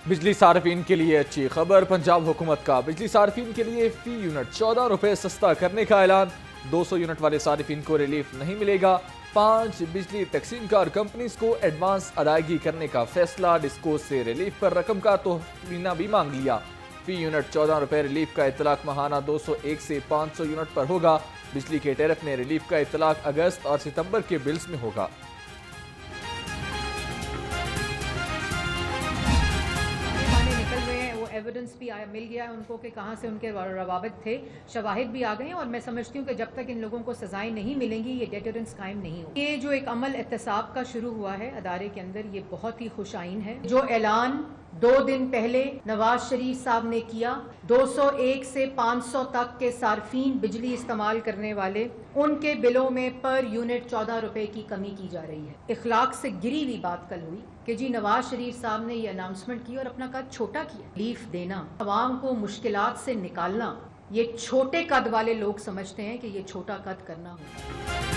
بجلی صارفین کے لیے اچھی خبر، پنجاب حکومت کا بجلی صارفین کے لیے فی یونٹ 14 روپے سستا کرنے کا اعلان۔ 200 یونٹ والے صارفین کو ریلیف نہیں ملے گا۔ 5 بجلی تقسیم کار کمپنیز کو ایڈوانس ادائیگی کرنے کا فیصلہ، ڈسکو سے ریلیف پر رقم کا تخمینہ بھی مانگ لیا۔ فی یونٹ 14 روپے ریلیف کا اطلاق ماہانہ 201 سے 500 یونٹ پر ہوگا۔ بجلی کے ٹیرف میں ریلیف کا اطلاق اگست اور ستمبر کے بلز میں ہوگا۔ ایویڈنس بھی مل گیا ہے ان کو کہ کہاں سے ان کے روابط تھے، شواہد بھی آ گئے ہیں، اور میں سمجھتی ہوں کہ جب تک ان لوگوں کو سزائیں نہیں ملیں گی یہ ڈیٹرنس قائم نہیں ہوگی۔ یہ جو ایک عمل احتساب کا شروع ہوا ہے ادارے کے اندر، یہ بہت ہی خوش آئین ہے۔ جو اعلان 2 دن پہلے نواز شریف صاحب نے کیا، 201 سے 500 تک کے صارفین بجلی استعمال کرنے والے، ان کے بلوں میں پر یونٹ 14 روپے کی کمی کی جا رہی ہے۔ اخلاق سے گری ہوئی بات کل ہوئی کہ جی نواز شریف صاحب نے یہ اناؤنسمنٹ کی اور اپنا قد چھوٹا کیا۔ ریلیف دینا، عوام کو مشکلات سے نکالنا، یہ چھوٹے قد والے لوگ سمجھتے ہیں کہ یہ چھوٹا قد کرنا ہوگا۔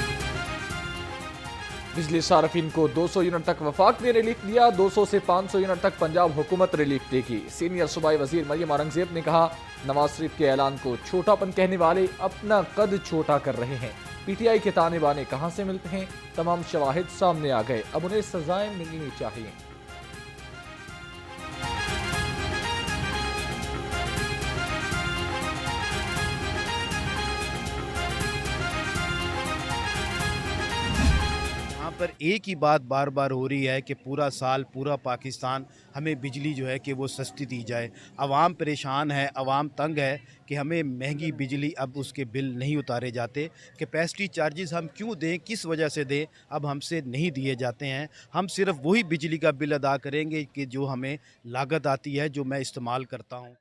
بجلی صارفین کو 200 یونٹ تک وفاق نے ریلیف دیا، 200 سے 500 یونٹ تک پنجاب حکومت ریلیف دے گی۔ سینئر صوبائی وزیر مریم اورنگزیب نے کہا، نواز شریف کے اعلان کو چھوٹا پن کہنے والے اپنا قد چھوٹا کر رہے ہیں۔ پی ٹی آئی کے تانے بانے کہاں سے ملتے ہیں؟ تمام شواہد سامنے آ گئے، اب انہیں سزائیں ملنی چاہیے۔ پر ایک ہی بات بار بار ہو رہی ہے کہ پورا سال پورا پاکستان ہمیں بجلی جو ہے کہ وہ سستی دی جائے۔ عوام پریشان ہے، عوام تنگ ہے کہ ہمیں مہنگی بجلی اب اس کے بل نہیں اتارے جاتے۔ کیپیسٹی چارجز ہم کیوں دیں، کس وجہ سے دیں، اب ہم سے نہیں دیے جاتے ہیں۔ ہم صرف وہی بجلی کا بل ادا کریں گے کہ جو ہمیں لاگت آتی ہے، جو میں استعمال کرتا ہوں۔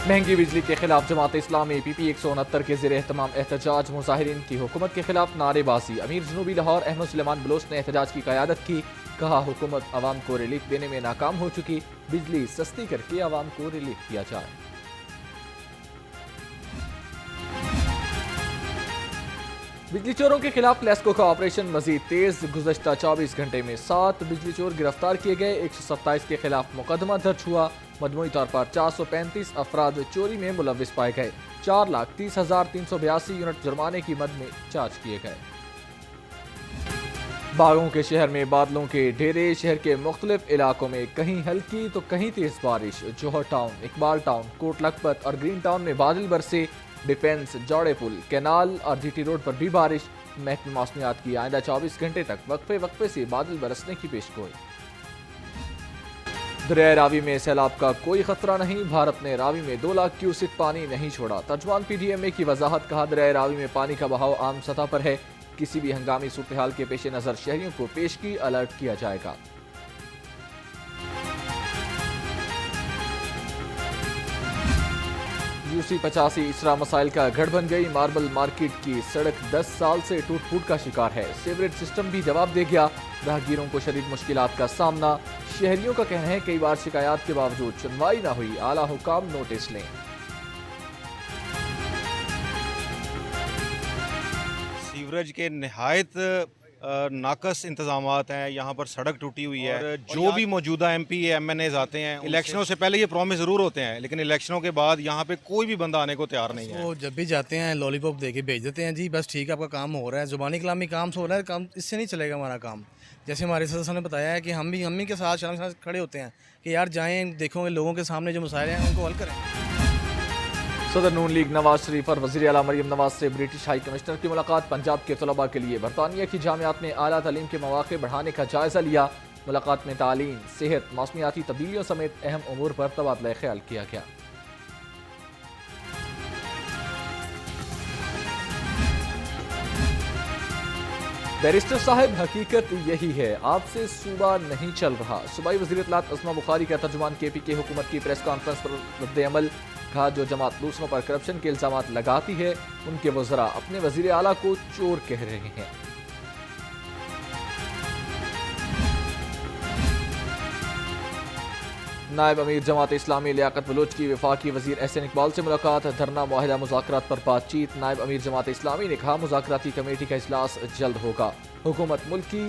مہنگی بجلی کے خلاف جماعت اسلامی پی پی 169 کے زیر اہتمام احتجاج، مظاہرین کی حکومت کے خلاف نعرے بازی۔ امیر جنوبی لاہور احمد سلیمان بلوچ نے احتجاج کی قیادت کی، کہا حکومت عوام کو ریلیف دینے میں ناکام ہو چکی، بجلی سستی کر کے عوام کو ریلیف دیا جائے۔ بجلی چوروں کے خلاف لیسکو کا آپریشن مزید تیز، گزشتہ 24 گھنٹے میں 7 بجلی چور گرفتار کیے گئے، 127 کے خلاف مقدمہ درج ہوا۔ مجموعی طور پر 435 افراد چوری میں ملوث پائے گئے، 4,30,382 یونٹ جرمانے کی مد میں چارج کیے گئے۔ باغوں کے شہر میں بادلوں کے ڈھیرے، شہر کے مختلف علاقوں میں کہیں ہلکی تو کہیں تیز بارش۔ جوہر ٹاؤن، اقبال ٹاؤن، کوٹ لکھپت اور گرین ٹاؤن میں بادل برسے، ڈیفنس، جوڑے پل، کینال اور جی ٹی روڈ پر بھی بارش۔ محکمہ موسمیات کی آئندہ 24 گھنٹے تک وقفے سے بادل برسنے کی پیشگوئی۔ دریائے راوی میں سیلاب کا کوئی خطرہ نہیں، بھارت نے راوی میں 2 لاکھ کیوسک پانی نہیں چھوڑا۔ ترجمان پی ڈی ایم اے کی وضاحت، کہا دریائے راوی میں پانی کا بہاؤ عام سطح پر ہے، کسی بھی ہنگامی صورتحال کے پیش نظر شہریوں کو پیشگی الرٹ کیا جائے گا۔ یوسی 85 اسرا مسائل کا گھر بن گئی، ماربل مارکیٹ کی سڑک 10 سال سے ٹوٹ پھوٹ کا شکار ہے، سیوریج سسٹم بھی جواب دے گیا، راہگیروں کو شدید مشکلات کا سامنا۔ شہریوں کا کہنا ہے کئی بار شکایات کے باوجود سنوائی نہ ہوئی، اعلیٰ حکام نوٹس لیں۔ سیوریج کے نہایت ناقص انتظامات ہیں، یہاں پر سڑک ٹوٹی ہوئی ہے، اور جو بھی موجودہ M P M N As آتے ہیں الیکشنوں سے پہلے یہ پرومس ضرور ہوتے ہیں، لیکن الیکشنوں کے بعد یہاں پہ کوئی بھی بندہ آنے کو تیار نہیں ہے۔ وہ جب بھی جاتے ہیں لالی پاپ دے کے بھیج دیتے ہیں، جی بس ٹھیک ہے آپ کا کام ہو رہا ہے، زبانی کلامی کام سے ہو رہا ہے، کام اس سے نہیں چلے گا ہمارا کام۔ جیسے ہمارے صدر صاحب نے بتایا ہے کہ ہم بھی کے ساتھ شام کھڑے ہوتے ہیں کہ یار جائیں، دیکھو لوگوں کے سامنے جو مسائل ہیں ان کو حل کریں۔ صدر نون لیگ نواز شریف اور وزیر اعلیٰ مریم نواز سے برٹش ہائی کمشنر کی ملاقات، پنجاب کے طلباء کے لیے برطانیہ کی جامعات میں اعلیٰ تعلیم کے مواقع بڑھانے کا جائزہ لیا۔ ملاقات میں تعلیم، صحت، موسمیاتی تبدیلیوں سمیت اہم امور پر تبادلہ خیال کیا گیا۔ بیرسٹر صاحب حقیقت یہی ہے، آپ سے صوبہ نہیں چل رہا، صوبائی وزیر اطلاعات عظمہ بخاری کا ترجمان کے پی کے حکومت کی پریس کانفرنس پر رد عمل، کہا جو جماعت دوسروں پر کرپشن کے الزامات لگاتی ہے ان کے وزراء اپنے وزیر اعلیٰ کو چور کہہ رہے ہیں۔ نائب امیر جماعت اسلامی لیاقت بلوچ کی وفاقی وزیر احسن اقبال سے ملاقات، دھرنا معاہدہ مذاکرات پر بات چیت۔ نائب امیر جماعت اسلامی نے کہا مذاکراتی کمیٹی کا اجلاس جلد ہوگا، حکومت ملک کی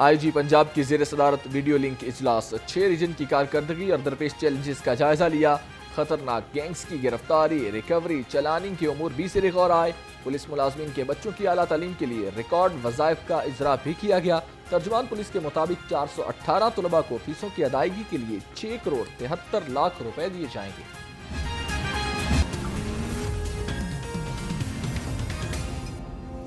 آئی جی پنجاب کی زیر صدارت ویڈیو لنک اجلاس 6 ریجن کی کارکردگی اور درپیش چیلنجز کا جائزہ لیا. خطرناک گینگز کی گرفتاری، ریکوری، چلاننگ کے امور بھی سر غور آئے. پولیس ملازمین کے بچوں کی اعلیٰ تعلیم کے لیے ریکارڈ وظائف کا اجرا بھی کیا گیا. ترجمان پولیس کے مطابق 418 طلباء کو فیسوں کی ادائیگی کے لیے 6 کروڑ 73 لاکھ روپے دیے جائیں گے.